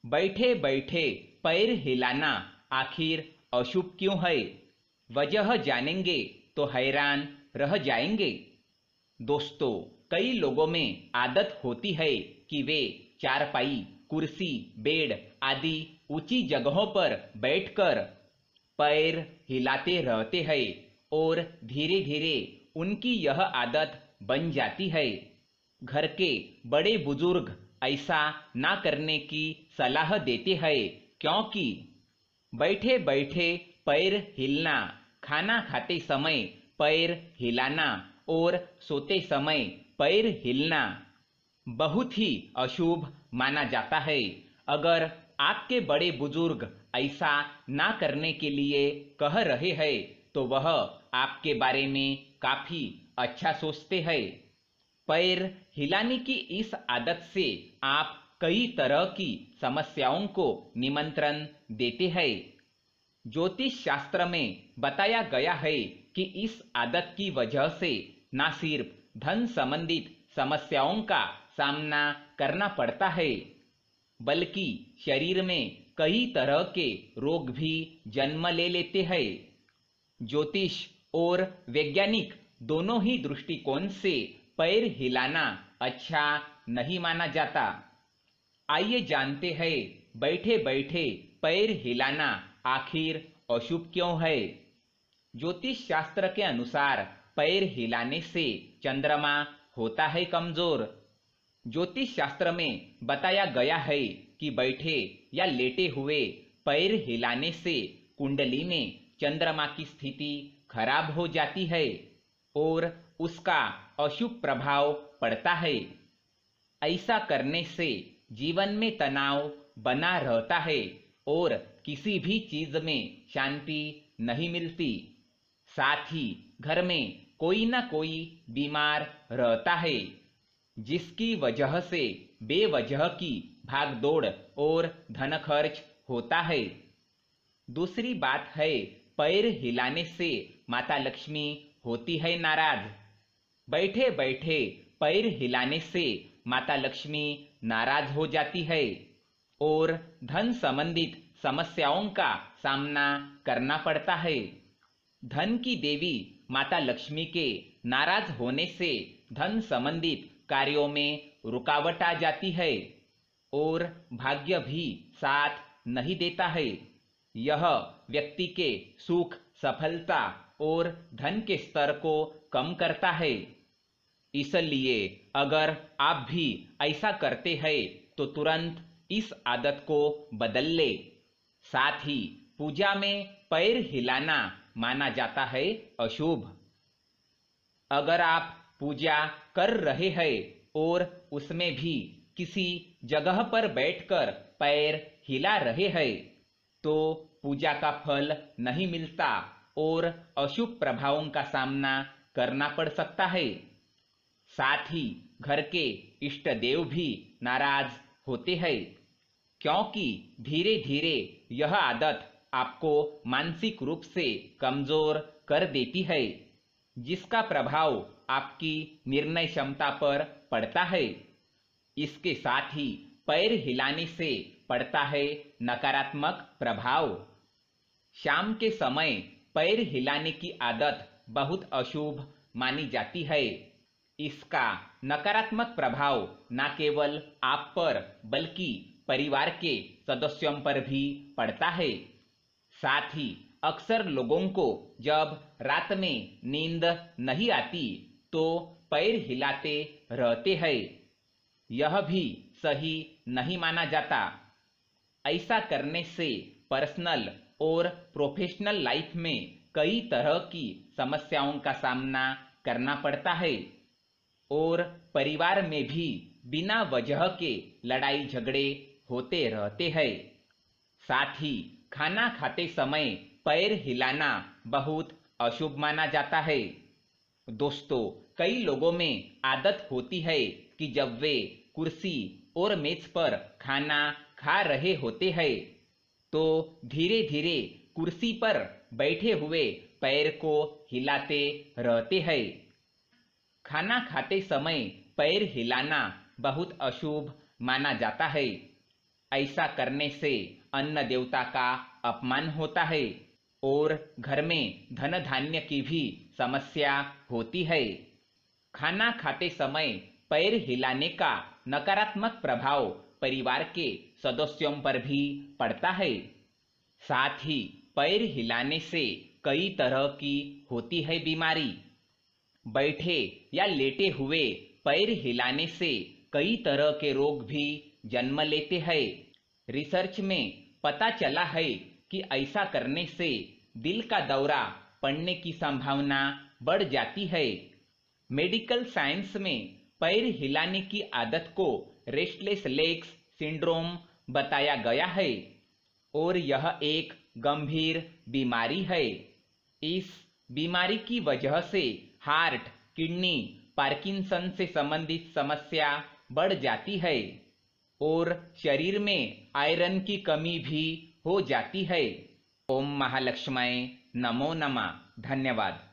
बैठे बैठे पैर हिलाना आखिर अशुभ क्यों है? वजह जानेंगे तो हैरान रह जाएंगे। दोस्तों, कई लोगों में आदत होती है कि वे चारपाई, कुर्सी, बेड आदि ऊंची जगहों पर बैठकर पैर हिलाते रहते हैं और धीरे धीरे उनकी यह आदत बन जाती है। घर के बड़े बुजुर्ग ऐसा ना करने की सलाह देते हैं, क्योंकि बैठे बैठे पैर हिलना, खाना खाते समय पैर हिलाना और सोते समय पैर हिलना बहुत ही अशुभ माना जाता है। अगर आपके बड़े बुजुर्ग ऐसा ना करने के लिए कह रहे हैं तो वह आपके बारे में काफी अच्छा सोचते हैं। पैर हिलाने की इस आदत से आप कई तरह की समस्याओं को निमंत्रण देते हैं। ज्योतिष शास्त्र में बताया गया है कि इस आदत की वजह से न सिर्फ धन संबंधित समस्याओं का सामना करना पड़ता है, बल्कि शरीर में कई तरह के रोग भी जन्म ले लेते हैं। ज्योतिष और वैज्ञानिक दोनों ही दृष्टिकोण से पैर हिलाना अच्छा नहीं माना जाता। आइए जानते हैं, बैठे बैठे पैर हिलाना आखिर अशुभ क्यों है। ज्योतिष शास्त्र के अनुसार पैर हिलाने से चंद्रमा होता है कमजोर। ज्योतिष शास्त्र में बताया गया है कि बैठे या लेटे हुए पैर हिलाने से कुंडली में चंद्रमा की स्थिति खराब हो जाती है और उसका अशुभ प्रभाव पड़ता है। ऐसा करने से जीवन में तनाव बना रहता है और किसी भी चीज में शांति नहीं मिलती। साथ ही घर में कोई ना कोई बीमार रहता है, जिसकी वजह से बेवजह की भागदौड़ और धन खर्च होता है। दूसरी बात है, पैर हिलाने से माता लक्ष्मी होती है नाराज। बैठे बैठे पैर हिलाने से माता लक्ष्मी नाराज हो जाती है और धन संबंधित समस्याओं का सामना करना पड़ता है। धन की देवी माता लक्ष्मी के नाराज होने से धन संबंधित कार्यों में रुकावट आ जाती है और भाग्य भी साथ नहीं देता है। यह व्यक्ति के सुख, सफलता और धन के स्तर को कम करता है। इसलिए अगर आप भी ऐसा करते हैं तो तुरंत इस आदत को बदल ले। साथ ही पूजा में पैर हिलाना माना जाता है अशुभ। अगर आप पूजा कर रहे हैं और उसमें भी किसी जगह पर बैठकर पैर हिला रहे हैं तो पूजा का फल नहीं मिलता और अशुभ प्रभावों का सामना करना पड़ सकता है। साथ ही घर के इष्ट देव भी नाराज होते हैं, क्योंकि धीरे धीरे यह आदत आपको मानसिक रूप से कमजोर कर देती है, जिसका प्रभाव आपकी निर्णय क्षमता पर पड़ता है। इसके साथ ही पैर हिलाने से पड़ता है नकारात्मक प्रभाव। शाम के समय पैर हिलाने की आदत बहुत अशुभ मानी जाती है। इसका नकारात्मक प्रभाव न केवल आप पर बल्कि परिवार के सदस्यों पर भी पड़ता है। साथ ही अक्सर लोगों को जब रात में नींद नहीं आती तो पैर हिलाते रहते हैं। यह भी सही नहीं माना जाता। ऐसा करने से पर्सनल और प्रोफेशनल लाइफ में कई तरह की समस्याओं का सामना करना पड़ता है और परिवार में भी बिना वजह के लड़ाई झगड़े होते रहते हैं। साथ ही खाना खाते समय पैर हिलाना बहुत अशुभ माना जाता है। दोस्तों, कई लोगों में आदत होती है कि जब वे कुर्सी और मेज पर खाना खा रहे होते हैं तो धीरे धीरे कुर्सी पर बैठे हुए पैर को हिलाते रहते हैं। खाना खाते समय पैर हिलाना बहुत अशुभ माना जाता है। ऐसा करने से अन्न देवता का अपमान होता है और घर में धन धान्य की भी समस्या होती है। खाना खाते समय पैर हिलाने का नकारात्मक प्रभाव परिवार के सदस्यों पर भी पड़ता है। साथ ही पैर हिलाने से कई तरह की होती है बीमारी। बैठे या लेटे हुए पैर हिलाने से कई तरह के रोग भी जन्म लेते हैं। रिसर्च में पता चला है कि ऐसा करने से दिल का दौरा पड़ने की संभावना बढ़ जाती है। मेडिकल साइंस में पैर हिलाने की आदत को रेस्टलेस लेग्स सिंड्रोम बताया गया है और यह एक गंभीर बीमारी है। इस बीमारी की वजह से हार्ट, किडनी, पार्किंसन से संबंधित समस्या बढ़ जाती है और शरीर में आयरन की कमी भी हो जाती है। ओम महालक्ष्मय नमो नमः। धन्यवाद।